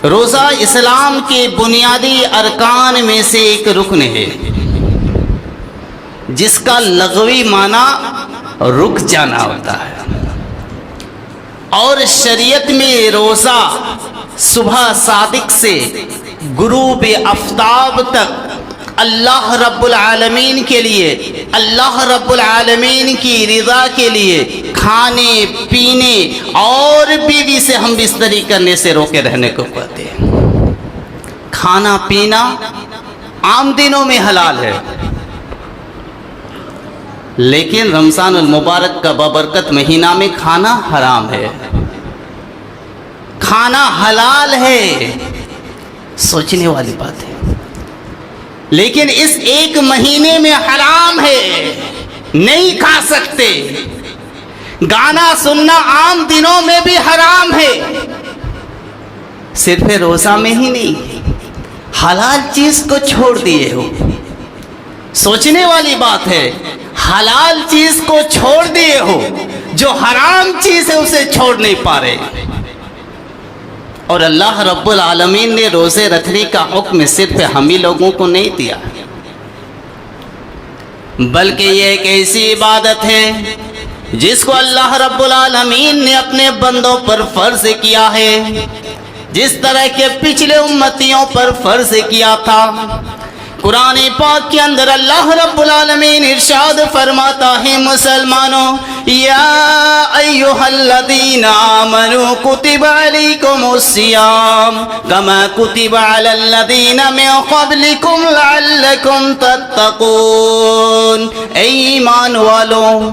रोज़ा इस्लाम के बुनियादी अरकान में से एक रुकन है, जिसका लगवी माना रुक जाना होता है। और शरीयत में रोज़ा सुबह सादिक से गुरूब आफ्ताब तक अल्लाह रब्बुल आलमीन के लिए, अल्लाह रब्बुल आलमीन की रिज़ा के लिए खाने पीने और बीवी से हम बिस्तरी करने से रोके रहने को कहते हैं। खाना पीना आम दिनों में हलाल है, लेकिन रमज़ानुल मुबारक का बबरकत महीना में खाना हराम है। खाना हलाल है, सोचने वाली बात है, लेकिन इस एक महीने में हराम है, नहीं खा सकते। गाना सुनना आम दिनों में भी हराम है, सिर्फ रोज़ा में ही नहीं, हलाल चीज को छोड़ दिए हो। सोचने वाली बात है, हलाल चीज को छोड़ दिए हो, जो हराम चीज है उसे छोड़ नहीं पा रहे। और अल्लाह रब्बुल आलमीन ने रोज़े रखने का हुक्म सिर्फ हम ही लोगों को नहीं दिया, बल्कि ये एक ऐसी इबादत है जिसको अल्लाह रब्बुल आलमीन ने अपने बंदों पर फर्ज किया है, जिस तरह के पिछले उम्मतियों पर फर्ज किया था। कुरान पाक के अंदर अल्लाह रब्बुल आलमीन इरशाद फरमाता है, मुसलमानों, या अय्युहल्लज़ीना आमनू कुतिबा अलैकुमुस्सियाम कमा कुतिबा अलल्लज़ीना मिन क़ब्लिकुम लअल्लकुम तत्तक़ून। ईमान वालों,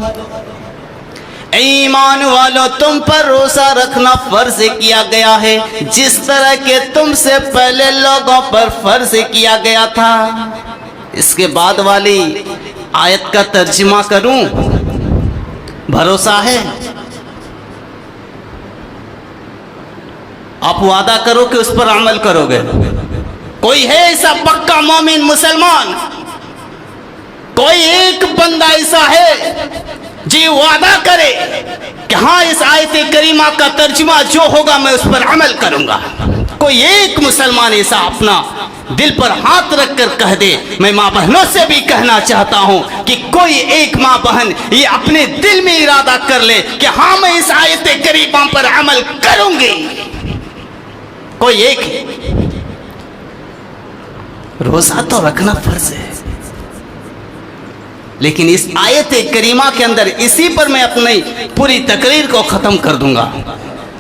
तुम पर रोज़ा रखना फर्ज किया गया है, जिस तरह के तुमसे पहले लोगों पर फर्ज किया गया था। इसके बाद वाली आयत का तर्जुमा करूं, भरोसा है? आप वादा करो कि उस पर अमल करोगे। कोई है ऐसा पक्का मोमिन मुसलमान? कोई एक बंदा ऐसा है जी वादा करे कि हाँ, इस आयत करीमा का तर्जुमा जो होगा मैं उस पर अमल करूंगा? कोई एक मुसलमान ऐसा अपना दिल पर हाथ रखकर कह दे? मैं माँ बहनों से भी कहना चाहता हूं कि कोई एक माँ बहन ये अपने दिल में इरादा कर ले कि हाँ, मैं इस आयत करीमा पर अमल करूंगी। कोई एक? रोजा तो रखना फर्ज है, लेकिन इस आयत करीमा के अंदर इसी पर मैं अपनी पूरी तकरीर को ख़त्म कर दूंगा।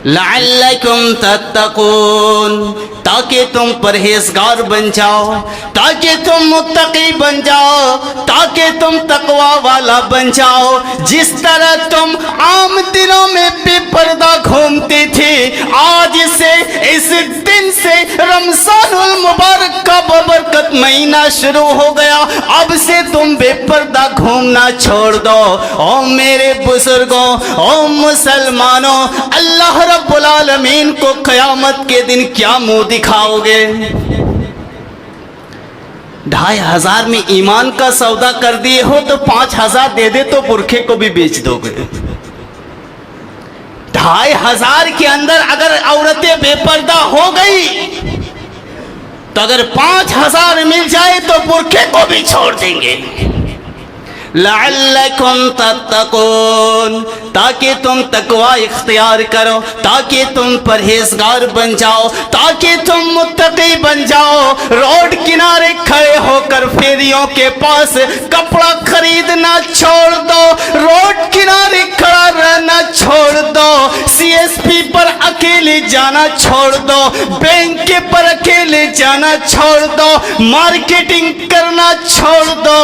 लअल्लकुम तत्तकून, ताकि तुम परहेजगार बन जाओ, ताकि तुम मुत्तकी बन जाओ, ताकि तुम तकवा वाला बन जाओ। जिस तरह तुम आम दिनों में बेपर्दा घूमते थे, आज से इस दिन से रमज़ानुल मुबारक का बबरकत महीना शुरू हो गया। अब से तुम बेपर्दा घूमना छोड़ दो। ओ मेरे बुजुर्गों, ओ मुसलमानों, अल्लाह रब्बुल आलमीन को क़यामत के दिन क्या मुंह दिखाओगे? 2500 में ईमान का सौदा कर दिए हो तो 5000 दे दे तो बुरखे को भी बेच दोगे। 2500 के अंदर अगर औरतें बेपर्दा हो गई तो अगर 5000 मिल जाए तो बुरखे को भी छोड़ देंगे। लअल्लकुम तत्तकून, ताकि तुम तकवा इख्तियार करो, ताकि तुम परहेजगार बन जाओ, ताकि तुम मुत्तकी बन जाओ। रोड किनारे खड़े होकर फेरियों के पास कपड़ा खरीदना छोड़ दो, रोड किनारे खड़ा रहना छोड़ दो, CSP पर अकेले जाना छोड़ दो, बैंक के पर अकेले जाना छोड़ दो, मार्केटिंग करना छोड़ दो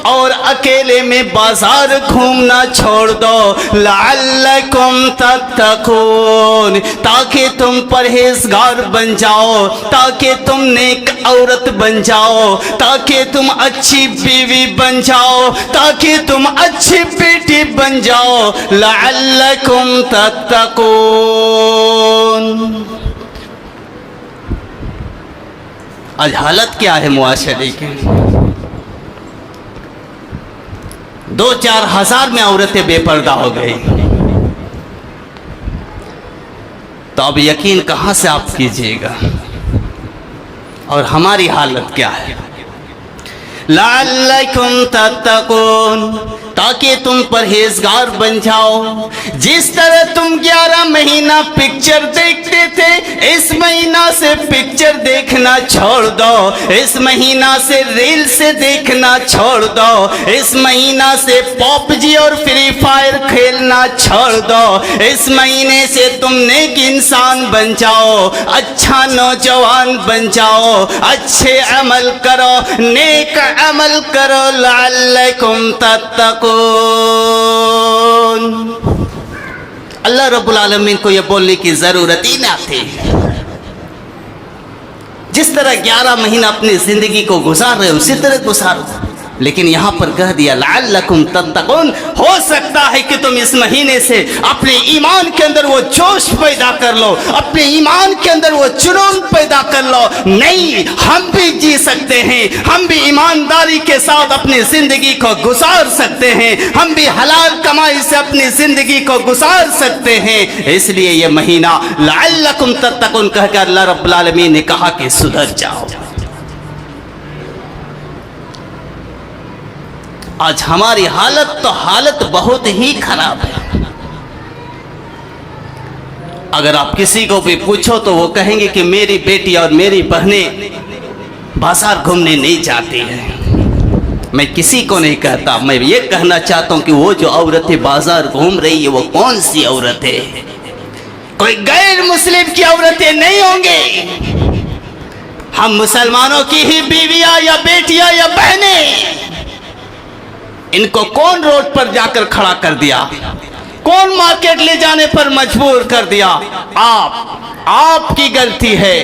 और अकेले में बाजार घूमना छोड़ दो। लअल्लकुम तत्तकून, ताकि तुम परहेजगार बन जाओ, ताकि तुम नेक औरत बन जाओ, ताकि तुम अच्छी बीवी बन जाओ, ताकि तुम अच्छी बेटी बन जाओ। लअल्लकुम तत्तकून। आज हालत क्या है मुआशरे की? 2-4 हजार में औरतें बेपर्दा हो गई। तो अब यकीन कहाँ से आप कीजिएगा। और हमारी हालत क्या है? लअल्लकुम तत्तकून, ताकि तुम परहेजगार बन जाओ। जिस तरह तुम 11 महीना पिक्चर देखते थे, इस महीना से पिक्चर देखना छोड़ दो। इस महीना से रील से देखना छोड़ दो। इस महीना से पबजी और फ्री फायर खेलना छोड़ दो। इस महीने से तुम नेक इंसान बन जाओ, अच्छा नौजवान बन जाओ, अच्छे अमल करो, नेक अमल करो। लअल्लकुम तत्तकून। अल्लाह रब्बुल आलमीन को यह बोलने की जरूरत ही ना थी। जिस तरह 11 महीना अपनी जिंदगी को गुजार रहे उसी तरह गुजारो, लेकिन यहां पर कह दिया लअल्लकुम तत्तकून। हो सकता है कि तुम इस महीने से अपने ईमान के अंदर वो जोश पैदा कर लो, अपने ईमान के अंदर वो जुनून पैदा कर लो। नहीं, हम भी जी सकते हैं, हम भी ईमानदारी के साथ अपनी जिंदगी को गुजार सकते हैं, हम भी हलाल कमाई से अपनी जिंदगी को गुजार सकते हैं। इसलिए ये महीना लअल्लकुम तत्तकून कहकर अल्लाह रब्बुल आलमीन ने कहा कि सुधर जाओ। आज हमारी हालत बहुत ही खराब है। अगर आप किसी को भी पूछो तो वो कहेंगे कि मेरी बेटी और मेरी बहनें बाजार घूमने नहीं जाती हैं। मैं किसी को नहीं कहता, मैं ये कहना चाहता हूं कि वो जो औरतें बाजार घूम रही है वो कौन सी औरत है? कोई गैर मुस्लिम की औरतें नहीं होंगी। हम मुसलमानों की ही बीवियां या बेटियां या बहनें। इनको कौन रोड पर जाकर खड़ा कर दिया? कौन मार्केट ले जाने पर मजबूर कर दिया? आपकी गलती है,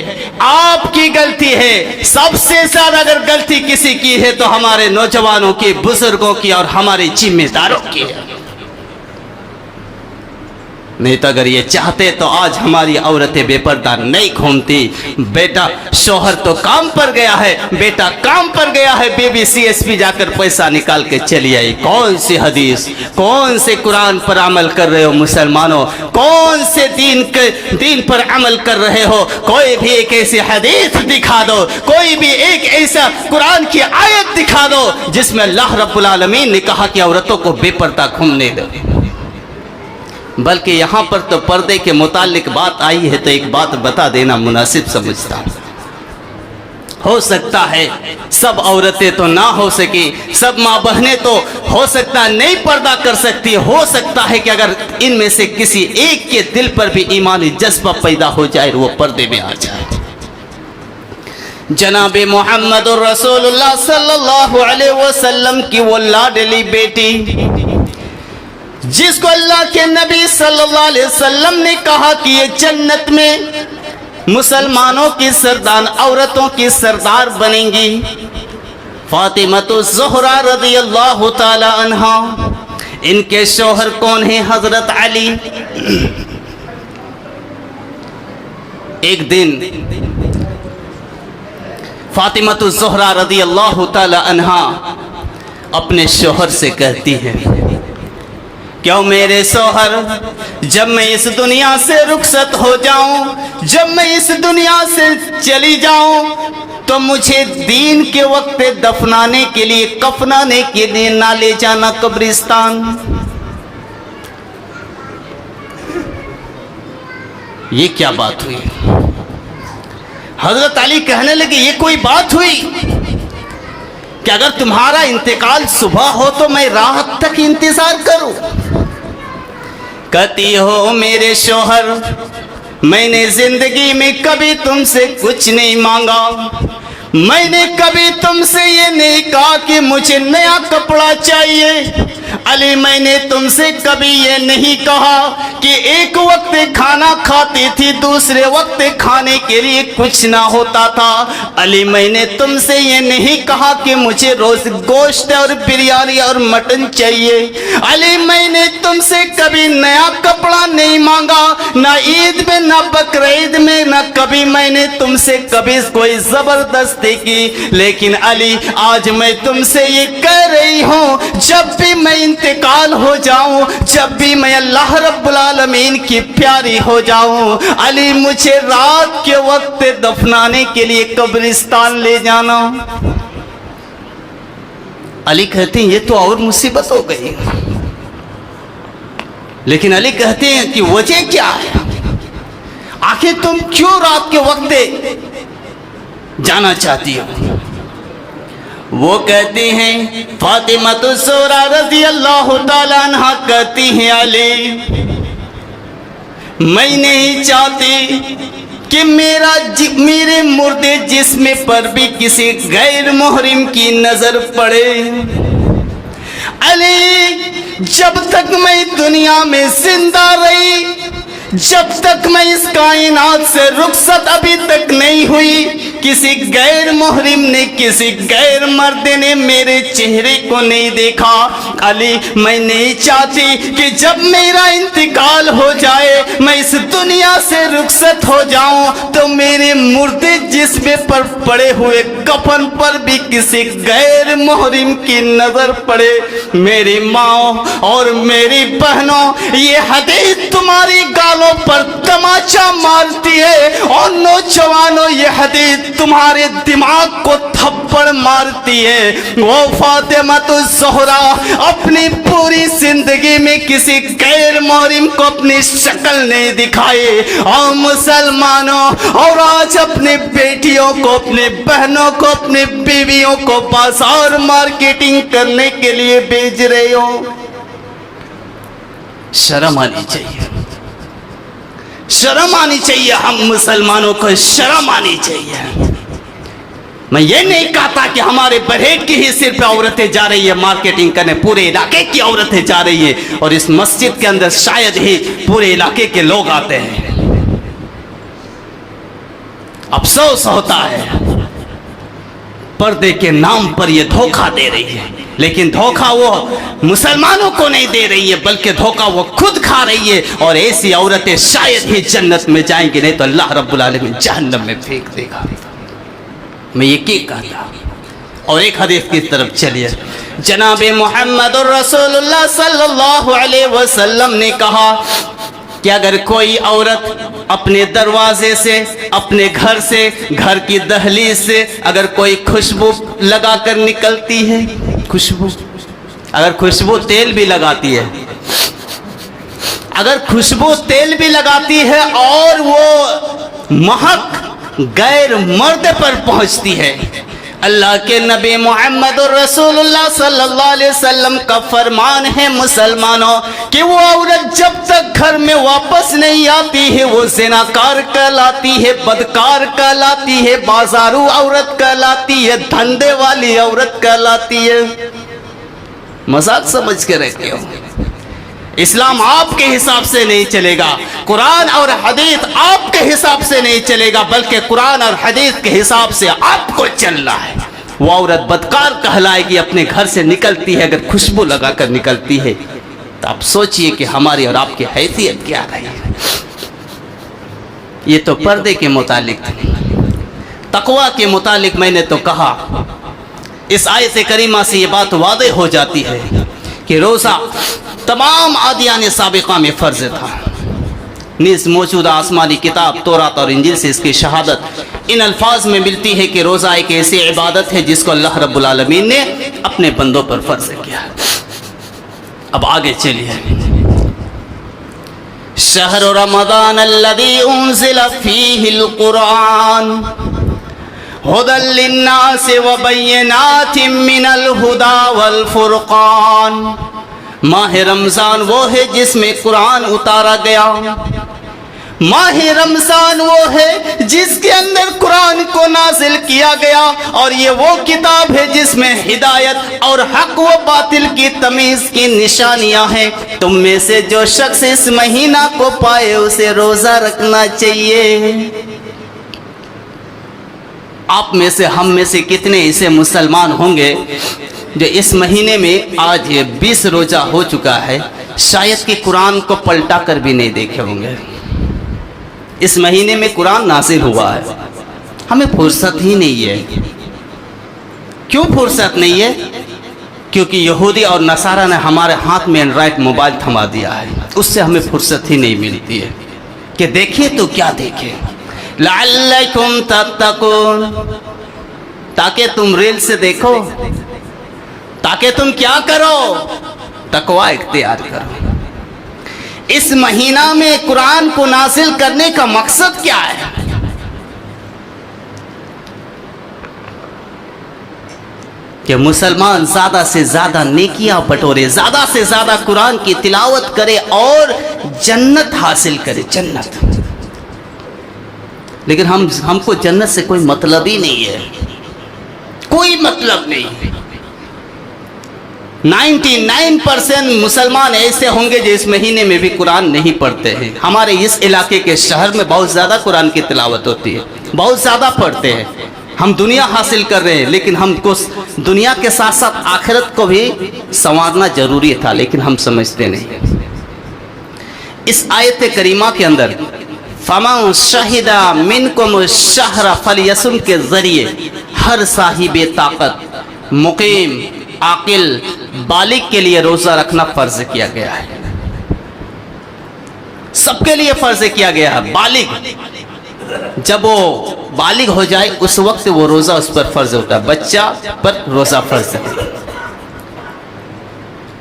आपकी गलती है। सबसे ज्यादा अगर गलती किसी की है तो हमारे नौजवानों की, बुजुर्गों की और हमारे जिम्मेदारों की है। नहीं तो अगर ये चाहते तो आज हमारी औरतें बेपर्दा नहीं घूमती। बेटा शोहर तो काम पर गया है, बेटा काम पर गया है, बीबी CSP जाकर पैसा निकाल के चली आई। कौन सी हदीस, कौन से कुरान पर अमल कर रहे हो मुसलमानों? कौन से दीन पर अमल कर रहे हो? कोई भी एक ऐसी हदीस दिखा दो, कोई भी एक ऐसा कुरान की आयत दिखा दो जिसमें अल्लाह रब्बुल आलमीन ने कहा कि औरतों को बेपर्दा घूमने दो। बल्कि यहाँ पर तो पर्दे के मुतालिक बात आई है तो एक बात बता देना मुनासिब समझता हूँ। हो सकता है सब औरतें तो ना हो सके, सब माँ बहनें तो हो सकता नहीं पर्दा कर सकती। हो सकता है कि अगर इनमें से किसी एक के दिल पर भी ईमानी जज्बा पैदा हो जाए वो पर्दे में आ जाए। जनाबे मोहम्मदुर रसूलुल्लाह सल्लल्लाहु अलैहि वसल्लम की वो लाडली बेटी जिसको अल्लाह के नबी सल्लल्लाहु अलैहि वसल्लम ने कहा कि ये जन्नत में मुसलमानों की सरदार, औरतों की सरदार बनेंगी, फातिमतु ज़हरा रज़ियल्लाहु ताला अन्हा। इनके शौहर कौन है? हजरत अली। एक दिन फातिमतु ज़हरा रज़ियल्लाहु ताला अन्हा अपने शौहर से कहती है, क्यों मेरे शौहर, जब मैं इस दुनिया से रुखसत हो जाऊं, जब मैं इस दुनिया से चली जाऊं, तो मुझे दीन के वक्त दफनाने के लिए, कफनाने के लिए ना ले जाना कब्रिस्तान। ये क्या बात हुई? हजरत अली कहने लगे, ये कोई बात हुई कि अगर तुम्हारा इंतकाल सुबह हो तो मैं रात तक इंतजार करूं? कहती हो, मेरे शौहर, मैंने जिंदगी में कभी तुमसे कुछ नहीं मांगा, मैंने कभी तुमसे ये नहीं कहा कि मुझे नया कपड़ा चाहिए। अली, मैंने तुमसे कभी ये नहीं कहा कि एक वक्त खाना खाती थी, दूसरे वक्त खाने के लिए कुछ ना होता था। अली, मैंने तुमसे ये नहीं कहा कि मुझे रोज गोश्त और बिरयानी और मटन चाहिए। अली, मैंने तुमसे कभी नया कपड़ा नहीं मांगा, ना ईद में, ना बकरीद में, ना कभी मैंने तुमसे कभी कोई जबरदस्ती की। लेकिन अली, आज मैं तुमसे ये कह रही हूँ, जब भी मैं इंतकाल हो जाऊं, जब भी मैं अल्लाह रब्बुल आलमीन की प्यारी हो जाऊं, अली मुझे रात के वक्त दफनाने के लिए कब्रिस्तान ले जाना। अली कहते हैं ये तो और मुसीबत हो गई। लेकिन अली कहते हैं कि वजह क्या है, आखिर तुम क्यों रात के वक्त जाना चाहती हो? वो कहती हैं, फातिमा तो ज़ोहरा रज़ी अल्लाह ताला अन्हा कहती हैं, अली मैं नहीं चाहती कि मेरे मुर्दे जिस्म पर भी किसी गैर मुहरिम की नजर पड़े। अली जब तक मैं दुनिया में जिंदा रही, जब तक मैं इस कायनात से रुखसत अभी तक नहीं हुई, किसी गैर मुहरिम ने, किसी गैर मर्द ने मेरे चेहरे को नहीं देखा। अली मैं नहीं चाहती कि जब मेरा इंतकाल हो जाए, मैं इस दुनिया से रुखसत हो जाऊं, तो मेरे मुर्दे जिस्म पर पड़े हुए कफन पर भी किसी गैर मुहरिम की नजर पड़े। मेरी माँ और मेरी बहनों, ये हदीस तुम्हारी गालों पर तमाचा मारती है, और नौजवानों ये हदीस तुम्हारे दिमाग को थप्पड़ मारती है। वो फातिमा तो ज़ोहरा अपनी पूरी जिंदगी में किसी गैर मुहरिम को अपनी शक्ल नहीं दिखाई। और मुसलमानों, और आज अपनी बेटियों को, अपने बहनों को, अपनी बीवियों को बाजार मार्केटिंग करने के लिए भेज रहे हो। शर्म आनी चाहिए, शर्म आनी चाहिए। हम मुसलमानों को शर्म आनी चाहिए। मैं ये नहीं कहता कि हमारे बरहेट की ही सिर्फ औरतें जा रही है मार्केटिंग करने, पूरे इलाके की औरतें जा रही है, और इस मस्जिद के अंदर शायद ही पूरे इलाके के लोग आते हैं। अफसोस होता है पर्दे के नाम पर ये धोखा दे रही है, लेकिन धोखा वो मुसलमानों को नहीं दे रही है, बल्कि धोखा वो खुद खा रही है। और ऐसी औरतें शायद ही जन्नत में जाएंगी, नहीं तो अल्लाह रब्बुल आलमीन जहन्नम में फेंक देगा। मैं ये क्या कहता। और एक हदीस की तरफ चलिए। जनाब मोहम्मद रसूलुल्लाह सल्लल्लाहु अलैहि वसल्लम ने कहा कि अगर कोई औरत अपने दरवाजे से, अपने घर से, घर की दहलीज से अगर कोई खुशबू लगा कर निकलती है, खुशबू, अगर खुशबू तेल भी लगाती है, अगर खुशबू तेल भी लगाती है और वो महक गैर मर्द पर पहुंचती है, अल्लाह के नबी मोहम्मद रसूलुल्लाह सल्लल्लाहु अलैहि वसल्लम का फरमान है मुसलमानों कि वो औरत जब तक घर में वापस नहीं आती है वो ज़िनाकार कहलाती है, बदकार कहलाती है, बाजारू औरत कहलाती है, धंधे वाली औरत कहलाती है। मजाक समझ के रहते हो। इस्लाम आपके हिसाब से नहीं चलेगा, कुरान और हदीस आपके हिसाब से नहीं चलेगा, बल्कि कुरान और हदीस के हिसाब से आपको चलना है। वो औरत बदकार कहलाएगी, अपने घर से निकलती है अगर खुशबू लगाकर निकलती है, तो आप सोचिए कि हमारी और आपकी हैसियत क्या रही। ये तो पर्दे के मुतालिक, तकवा के मुतालिक मैंने तो कहा। इस आयत करीमा से ये बात वादे हो जाती है कि रोज़ा तमाम आदियान साबिक़ा में फ़र्ज़ था। नीज़ मौजूदा आसमानी किताब तौरात और इंजील से इसकी शहादत इन अल्फाज में मिलती है कि रोज़ा एक ऐसी इबादत है जिसको अल्लाह रब्बुल आलमीन ने अपने बंदों पर फ़र्ज़ किया। अब आगे चलिए। शहर रमज़ान अल्लज़ी उन्ज़िला फ़ीहिल कुरान हुदल लिन्नास व बय्यिनातिम मिनल हुदा वल फुरक़ान। माह रमज़ान वो है जिसमें कुरान उतारा गया। माह रमज़ान वो है जिसके अंदर कुरान को नाजिल किया गया, और ये वो किताब है जिसमें हिदायत और हक व बातिल की तमीज़ की निशानियां हैं। तुम में से जो शख्स इस महीना को पाए उसे रोज़ा रखना चाहिए। आप में से, हम में से कितने ऐसे मुसलमान होंगे जो इस महीने में आज ये 20 रोज़ा हो चुका है, शायद कि कुरान को पलटा कर भी नहीं देखे होंगे। इस महीने में कुरान नाज़िल हुआ है, हमें फुर्सत ही नहीं है। क्यों फुर्सत नहीं है? क्योंकि यहूदी और नसारा ने हमारे हाथ में एंड्रॉयड मोबाइल थमा दिया है, उससे हमें फुर्सत ही नहीं मिलती है कि देखिए तो क्या देखें। लअल्लकुम तत्तकून, ताकि तुम रील से देखो, ताकि तुम क्या करो, तकवा इख्तियार करो। इस महीना में कुरान को नाजिल करने का मकसद क्या है? कि मुसलमान ज्यादा से ज्यादा नेकियां बटोरे, ज्यादा से ज्यादा कुरान की तिलावत करे और जन्नत हासिल करे, जन्नत। लेकिन हमको जन्नत से कोई मतलब ही नहीं है, कोई मतलब नहीं। 99% मुसलमान ऐसे होंगे जो इस महीने में भी कुरान नहीं पढ़ते हैं। हमारे इस इलाके के शहर में बहुत ज़्यादा कुरान की तिलावत होती है, बहुत ज़्यादा पढ़ते हैं। हम दुनिया हासिल कर रहे हैं, लेकिन हमको दुनिया के साथ साथ आखिरत को भी संवारना जरूरी था, लेकिन हम समझते नहीं। इस आयत करीमा के अंदर फमन शहिदा मिनकुम शहरा फलियसुम के जरिए हर साहिबे ताकत, मुकीम, आकिल, बालिग के लिए रोजा रखना फर्ज किया गया है। सबके लिए फर्ज किया गया है। बालिग जब वो बालिग हो जाए उस वक्त वो रोजा उस पर फर्ज होता है, बच्चा पर रोजा फर्ज है।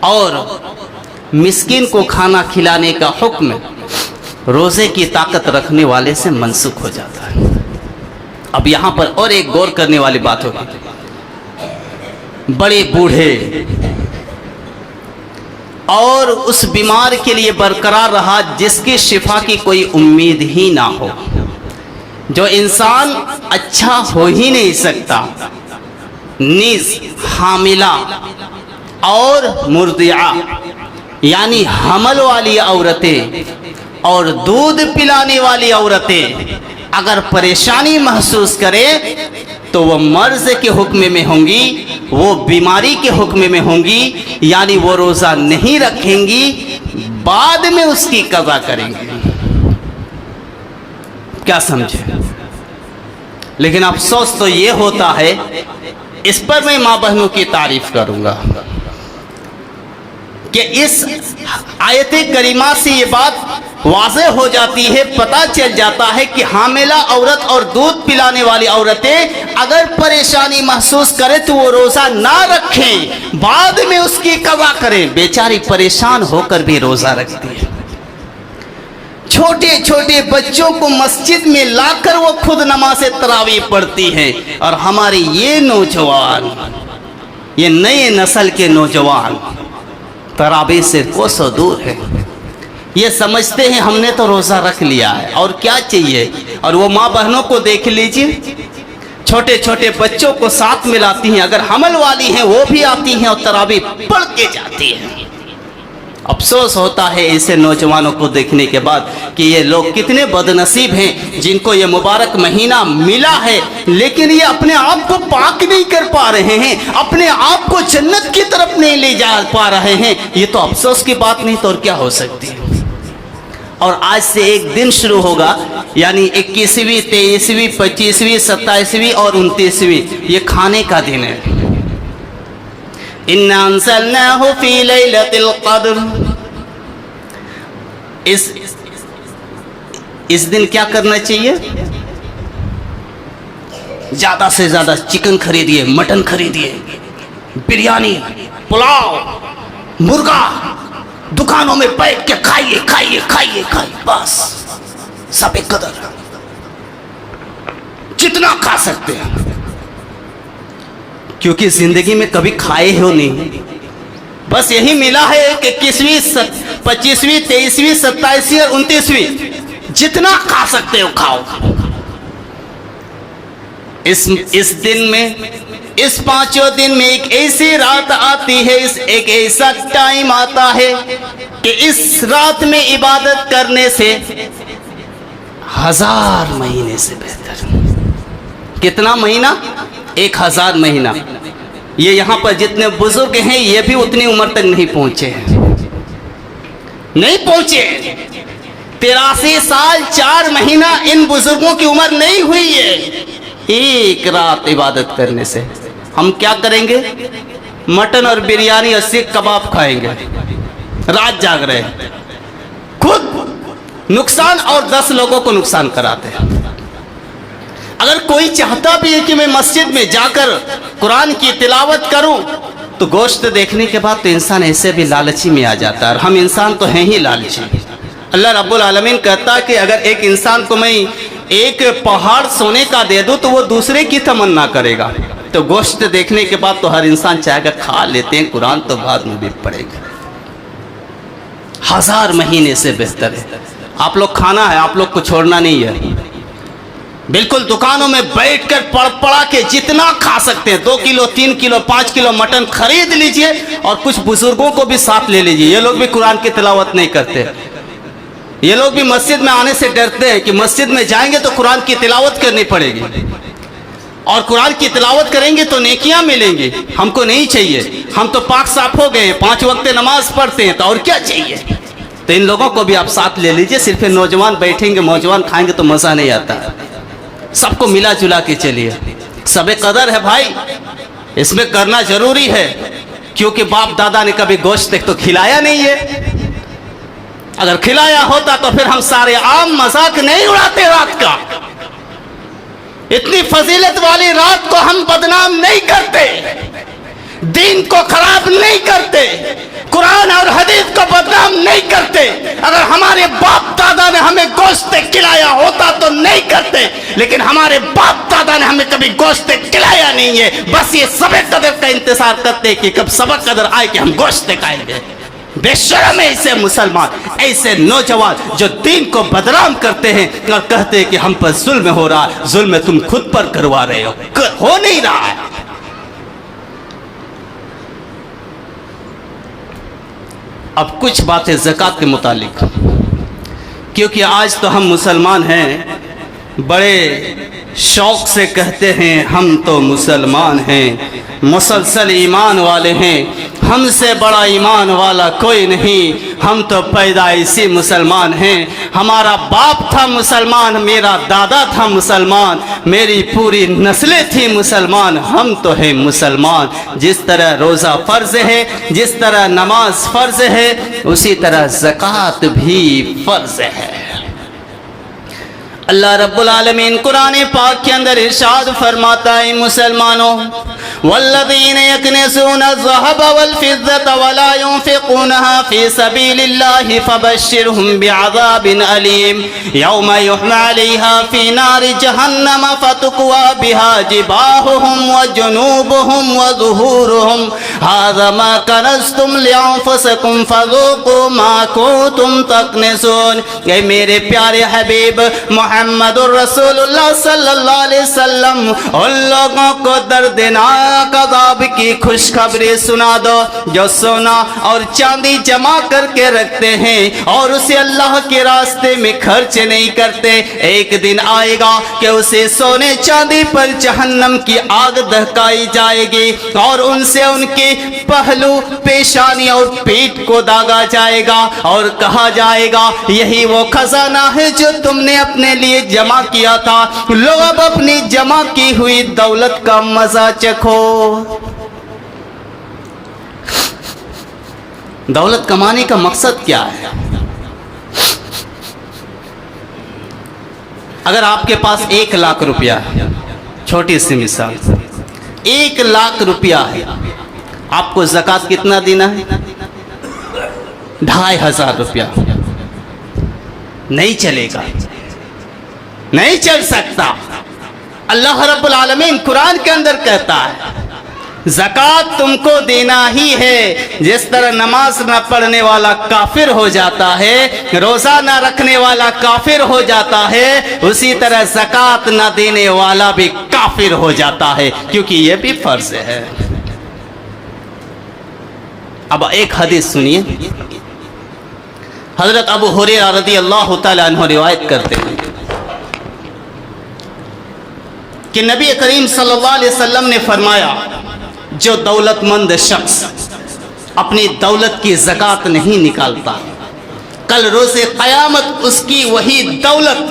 और मिस्किन को खाना खिलाने का हुक्म रोजे की ताकत रखने वाले से मनसूख हो जाता है। अब यहां पर और एक गौर करने वाली बात होगी, बड़े बूढ़े और उस बीमार के लिए बरकरार रहा जिसकी शिफा की कोई उम्मीद ही ना हो, जो इंसान अच्छा हो ही नहीं सकता, नीज, हामिला और मुर्दिया यानी हमल वाली औरतें और दूध पिलाने वाली औरतें अगर परेशानी महसूस करें तो वो मर्ज के हुक्म में होंगी, वो बीमारी के हुक्म में होंगी, यानी वो रोजा नहीं रखेंगी, बाद में उसकी कज़ा करेंगे। क्या समझे? लेकिन अफसोस तो ये होता है, इस पर मैं माँ बहनों की तारीफ करूंगा कि इस आयत करीमा से ये बात वाज़ेह हो जाती है, पता चल जाता है कि हामिला औरत और दूध पिलाने वाली औरतें अगर परेशानी महसूस करें तो वो रोज़ा ना रखें, बाद में उसकी कज़ा करें। बेचारी परेशान होकर भी रोज़ा रखती है। छोटे छोटे बच्चों को मस्जिद में लाकर वो खुद नमाज़ तरावी पढ़ती है। और हमारे ये नौजवान, ये नए नस्ल के नौजवान तरावी से कोसों दूर है। ये समझते हैं हमने तो रोज़ा रख लिया है और क्या चाहिए। और वो माँ बहनों को देख लीजिए, छोटे छोटे बच्चों को साथ में लाती हैं, अगर हमल वाली हैं वो भी आती हैं और तरावी पढ़ के जाती हैं। अफसोस होता है ऐसे नौजवानों को देखने के बाद कि ये लोग कितने बदनसीब हैं जिनको ये मुबारक महीना मिला है, लेकिन ये अपने आप को पाक नहीं कर पा रहे हैं, अपने आप को जन्नत की तरफ नहीं ले जा पा रहे हैं। ये तो अफसोस की बात नहीं तो और क्या हो सकती है। और आज से एक दिन शुरू होगा, यानी 21वीं, 23वीं, 25वीं, 27वीं और 29वीं, ये खाने का दिन है। इन्ना अंज़लनाहु फी लैलतिल क़द्र। इस दिन क्या करना चाहिए? ज्यादा से ज्यादा चिकन खरीदिए, मटन खरीदिए, बिरयानी, पुलाव, मुर्गा दुकानों में बैठ के खाइए खाइए खाइए खाइए, बस सब एक कदर, जितना खा सकते हैं, क्योंकि जिंदगी में कभी खाए हो नहीं। बस यही मिला है कि 21वीं, 25वीं, 23वीं, 27वीं और 29वीं, जितना खा सकते हो खाओ। इस दिन में, इस पांचों दिन में एक ऐसी रात आती है, एक ऐसा टाइम आता है कि इस रात में इबादत करने से 1000 महीने से बेहतर। कितना महीना? 1000 महीना। ये यहाँ पर जितने बुजुर्ग हैं ये भी उतनी उम्र तक नहीं पहुंचे हैं, नहीं पहुंचे। 83 साल 4 महीना इन बुजुर्गों की उम्र नहीं हुई है। एक रात इबादत करने से हम क्या करेंगे? मटन और बिरयानी और सीख कबाब खाएंगे, रात जाग रहे हैं, खुद नुकसान और 10 लोगों को नुकसान कराते हैं। अगर कोई चाहता भी है कि मैं मस्जिद में जाकर कुरान की तिलावत करूं, तो गोश्त देखने के बाद तो इंसान ऐसे भी लालची में आ जाता है, और हम इंसान तो हैं ही लालची। अल्लाह रब्बुल आलमीन कहता है कि अगर एक इंसान को मैं एक पहाड़ सोने का दे दूं तो वो दूसरे की तमन्ना करेगा। तो गोश्त देखने के बाद तो हर इंसान चाहेगा खा लेते हैं, कुरान तो बाद में भी पढ़ेगा। 1000 महीने से बेहतर है। आप लोग खाना है, आप लोग को छोड़ना नहीं है। बिल्कुल दुकानों में बैठकर पड़ा के जितना खा सकते हैं, 2 किलो 3 किलो 5 किलो मटन खरीद लीजिए, और कुछ बुजुर्गों को भी साथ ले लीजिए। ये लोग भी कुरान की तिलावत नहीं करते, ये लोग भी मस्जिद में आने से डरते हैं कि मस्जिद में जाएंगे तो कुरान की तिलावत करनी पड़ेगी, और कुरान की तिलावत करेंगे तो नेकियां मिलेंगी। हमको नहीं चाहिए, हम तो पाक साफ हो गए, 5 वक्त नमाज पढ़ते हैं, तो और क्या चाहिए। तो इन लोगों को भी आप साथ ले लीजिए। सिर्फ नौजवान बैठेंगे, नौजवान खाएंगे तो मजा नहीं आता। सबको मिला जुला के चलिए। सबे कदर है भाई, इसमें करना जरूरी है, क्योंकि बाप दादा ने कभी गोश्त तो खिलाया नहीं है। अगर खिलाया होता तो फिर हम सारे आम मजाक नहीं उड़ाते रात का। इतनी फजीलत वाली रात को हम बदनाम नहीं करते, दीन को खराब नहीं करते, कुरान और हदीस को बदनाम नहीं करते। अगर हमारे बाप दादा ने हमें गोश्त खिलाया होता तो नहीं करते, लेकिन हमारे बाप दादा ने हमें कभी गोश्त खिलाया नहीं है। बस ये सबे कदर का इंतजार करते कि कब सबक कदर आए कि हम गोश्त खाएंगे। बेशर्म है ऐसे मुसलमान, ऐसे नौजवान जो दीन को बदनाम करते हैं और कहते हैं कि हम पर जुल्म हो रहा है। जुल्म तुम खुद पर करवा रहे हो नहीं रहा है। अब कुछ बातें ज़कात के मुतालिक, क्योंकि आज तो हम मुसलमान हैं, बड़े शौक से कहते हैं हम तो मुसलमान हैं, मुसलसल ईमान वाले हैं, हमसे बड़ा ईमान वाला कोई नहीं, हम तो पैदाइशी मुसलमान हैं। हमारा बाप था मुसलमान, मेरा दादा था मुसलमान, मेरी पूरी नस्लें थी मुसलमान, हम तो हैं मुसलमान। जिस तरह रोज़ा फ़र्ज़ है, जिस तरह नमाज फ़र्ज़ है, उसी तरह ज़कात भी फ़र्ज़ है। अल्लाह रब्बुल आलमीन कुरान पाक के अंदर इरशाद फरमाता है, मुसलमानों, वल्लज़ीन यकनिज़ून अज़्ज़हब वल-फ़िज़्ज़त वला युनफ़िक़ूनहा फ़ी सबीलिल्लाहि फ़बश्शिरहुम बिअज़ाबिन अलीम यौम युहमा अलैहा फ़ी नारि जहन्नम फ़तुक्वा बिहा जिबाहुहुम व जुनूबुहुम व ज़ुहूरुहुम हाज़ा मा कनज़्तुम लिअन्फ़ुसिकुम फ़ज़ूक़ू मा कुन्तुम तकनिज़ून। ये मेरे प्यारे हबीब मुहम्मदुर रसूलुल्लाह सल्लल्लाहु अलैहि वसल्लम, उन लोगों को दर्दनाक अज़ाब की खुशखबरी सुना दो जो सोना और चांदी जमा करके रखते हैं और उसे अल्लाह के रास्ते में खर्च नहीं करते। एक दिन आएगा कि उसे सोने चांदी पर जहन्नम की आग दहकाई जाएगी और उनसे उनके पहलू, पेशानी और पीठ को दागा जाएगा और कहा जाएगा यही वो खजाना है जो तुमने अपने लिए जमा किया था। लोग अब अपनी जमा की हुई दौलत का मजा चखो। दौलत कमाने का मकसद क्या है? अगर आपके पास 1 लाख रुपया है, छोटी सी मिसाल, 1 लाख रुपया है, आपको ज़कात कितना देना है? 2500 रुपया। नहीं चलेगा, नहीं चल सकता। अल्लाह रब्बुल आलमीन कुरान के अंदर कहता है ज़कात तुमको देना ही है। जिस तरह नमाज न पढ़ने वाला काफिर हो जाता है, रोज़ा न रखने वाला काफिर हो जाता है, उसी तरह ज़कात न देने वाला भी काफिर हो जाता है, क्योंकि यह भी फर्ज है। अब एक हदीस सुनिए, हजरत अबू हुरैरा रज़ियल्लाहु तआला अन्हु रिवायत करते हैं कि नबी करीम सल्लल्लाहु अलैहि वसल्लम ने फरमाया, जो दौलतमंद शख्स अपनी दौलत की ज़कात नहीं निकालता, कल रोज़े क़यामत उसकी वही दौलत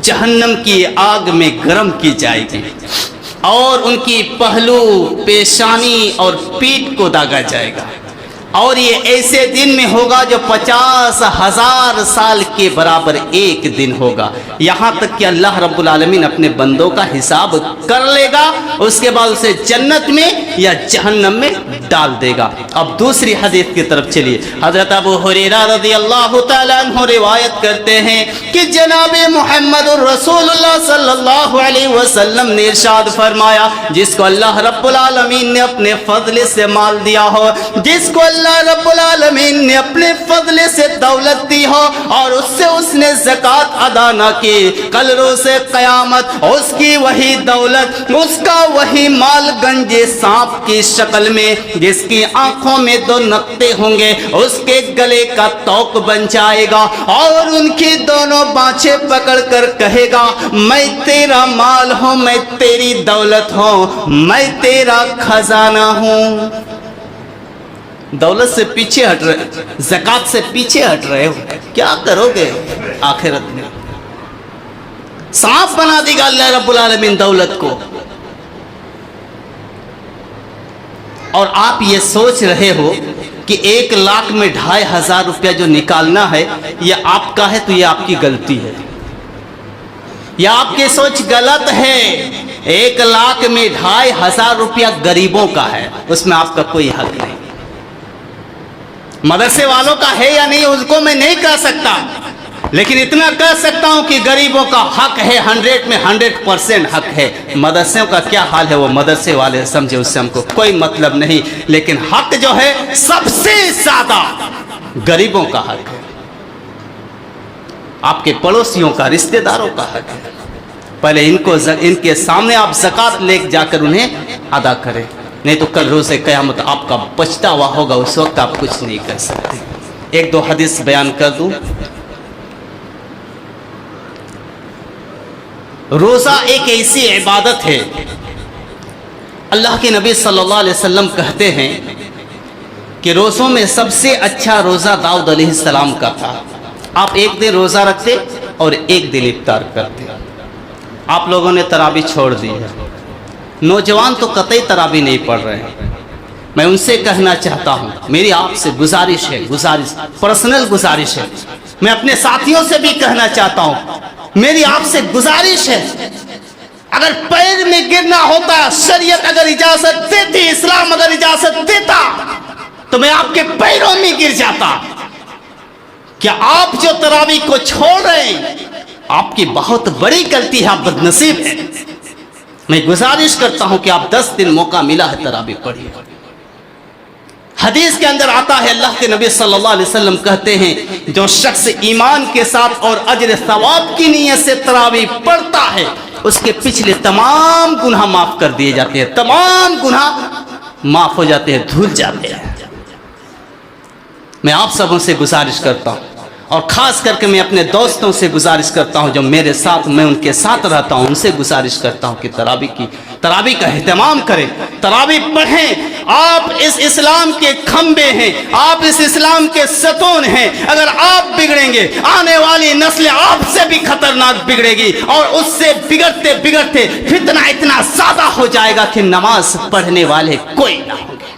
जहन्नम की आग में गर्म की जाएगी। और उनकी पहलू, पेशानी और पीठ को दागा जाएगा। और ये ऐसे दिन में होगा जो 50,000 साल के बराबर एक दिन होगा। यहाँ तक कि अल्लाह रब्बुल आलमीन अपने बंदों का हिसाब कर लेगा, उसके बाद उसे जन्नत में या जहन्नम में डाल देगा। अब दूसरी हदीस की तरफ चलिए। हज़रत अबू हुरैरा रज़ियल्लाहु ताला अन्हु रिवायत करते हैं कि जनाब मुहम्मदुर रसूलुल्लाह सल्लल्लाहु अलैहि वसल्लम ने इरशाद फरमाया, जिसको अल्लाह रब्बुल आलमीन ने अपने फजल से माल दिया हो, जिसको अल्लाह रब्बुल आलमीन ने अपने फजले से दौलत दी हो और उससे उसने ज़कात अदा न की, कल रोज़े क़यामत उसकी वही दौलत, उसका वही माल गंजे सांप की शक्ल में, जिसकी आंखों में 2 नक्ते होंगे, उसके गले का तोक बन जाएगा और उनकी दोनों बाँछें पकड़ कर कहेगा, मैं तेरा माल हूँ, मैं तेरी दौलत हूँ, मैं तेरा खजाना हूँ। दौलत से पीछे हट रहे, ज़कात से पीछे हट रहे हो, क्या करोगे आखिरत में? सांप बना देगा अल्लाह रब्बुल आलमीन दौलत को। और आप ये सोच रहे हो कि 1 लाख में 2,500 रुपया जो निकालना है ये आपका है, तो ये आपकी गलती है, यह आपकी सोच गलत है। 1 लाख में 2,500 रुपया गरीबों का है, उसमें आपका कोई हक नहीं। मदरसे वालों का है या नहीं उसको मैं नहीं कह सकता, लेकिन इतना कह सकता हूं कि गरीबों का हक है, 100 में 100% हक है। मदरसों का क्या हाल है वो मदरसे वाले समझे, उससे हमको कोई मतलब नहीं, लेकिन हक जो है सबसे ज्यादा गरीबों का हक है, आपके पड़ोसियों का, रिश्तेदारों का हक है। पहले इनके सामने आप ज़कात ले जाकर उन्हें अदा करें, नहीं तो कल रोज़े क़यामत आपका पछतावा होगा, उस वक्त आप कुछ नहीं कर सकते। 1-2 हदीस बयान कर दूं। रोज़ा एक ऐसी इबादत है, अल्लाह के नबी सल्लल्लाहु अलैहि वसल्लम कहते हैं कि रोज़ों में सबसे अच्छा रोज़ा दाऊद अलैहिस्सलाम का था। आप एक दिन रोज़ा रखते और एक दिन इफ्तार करते। आप लोगों ने तरावी छोड़ दी है, नौजवान तो कतई तरावी नहीं पढ़ रहे हैं। मैं उनसे कहना चाहता हूँ, मेरी आपसे गुजारिश है, पर्सनल गुजारिश है, मैं अपने साथियों से भी कहना चाहता हूँ, मेरी आपसे गुजारिश है, अगर पैर में गिरना होता, शरीयत अगर इजाजत देती, इस्लाम अगर इजाजत देता, तो मैं आपके पैरों में गिर जाता। क्या आप जो तरावी को छोड़ रहे हैं, आपकी बहुत बड़ी गलती है, आप बदनसीब हैं। मैं गुजारिश करता हूं कि आप 10 दिन मौका मिला है तरावी पढ़िए। हदीस के अंदर आता है, अल्लाह के नबी सल्लल्लाहु अलैहि वसल्लम कहते हैं, जो शख्स ईमान के साथ और अजर सवाब की नीयत से तरावी पढ़ता है, उसके पिछले तमाम गुनाह माफ कर दिए जाते हैं, तमाम गुनाह माफ हो जाते हैं, धुल जाते हैं। मैं आप सबों से गुजारिश करता हूं, और ख़ास करके मैं अपने दोस्तों से गुजारिश करता हूं जो मेरे साथ, मैं उनके साथ रहता हूं, उनसे गुजारिश करता हूं कि तरावी का एहतमाम करें, तरावी पढ़ें। आप इस इस्लाम के खंबे हैं, आप इस इस्लाम के सतून हैं। अगर आप बिगड़ेंगे, आने वाली नस्लें आपसे भी खतरनाक बिगड़ेगी, और उससे बिगड़ते बिगड़ते फितना इतना ज़्यादा हो जाएगा कि नमाज पढ़ने वाले कोई ना होंगे।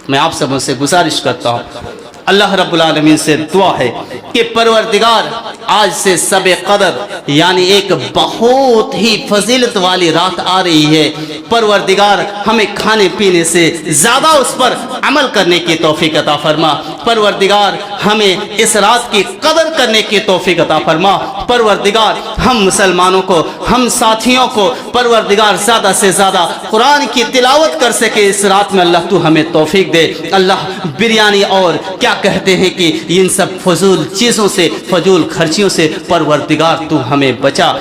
मैं आप सबों से गुजारिश करता हूँ, अल्लाह रब्बुल आलमीन से दुआ है कि परवरदिगार, आज से सबे कदर यानी एक बहुत ही फजीलत वाली रात आ रही है। परवरदिगार हमें खाने पीने से ज़्यादा उस पर अमल करने की तौफीक अता फरमा। परवरदिगार हमें इस रात की कदर करने की तौफीक अता फरमा। परवरदिगार हम मुसलमानों को, हम साथियों को परवरदिगार ज़्यादा से ज़्यादा कुरान की तिलावत कर सके इस रात में। अल्लाह तू हमें तौफीक दे। अल्लाह बिरयानी और क्या कहते हैं कि इन सब फजूल चीज़ों से, फजूल खर्चियों से परवरदिगार तू हमें बचा।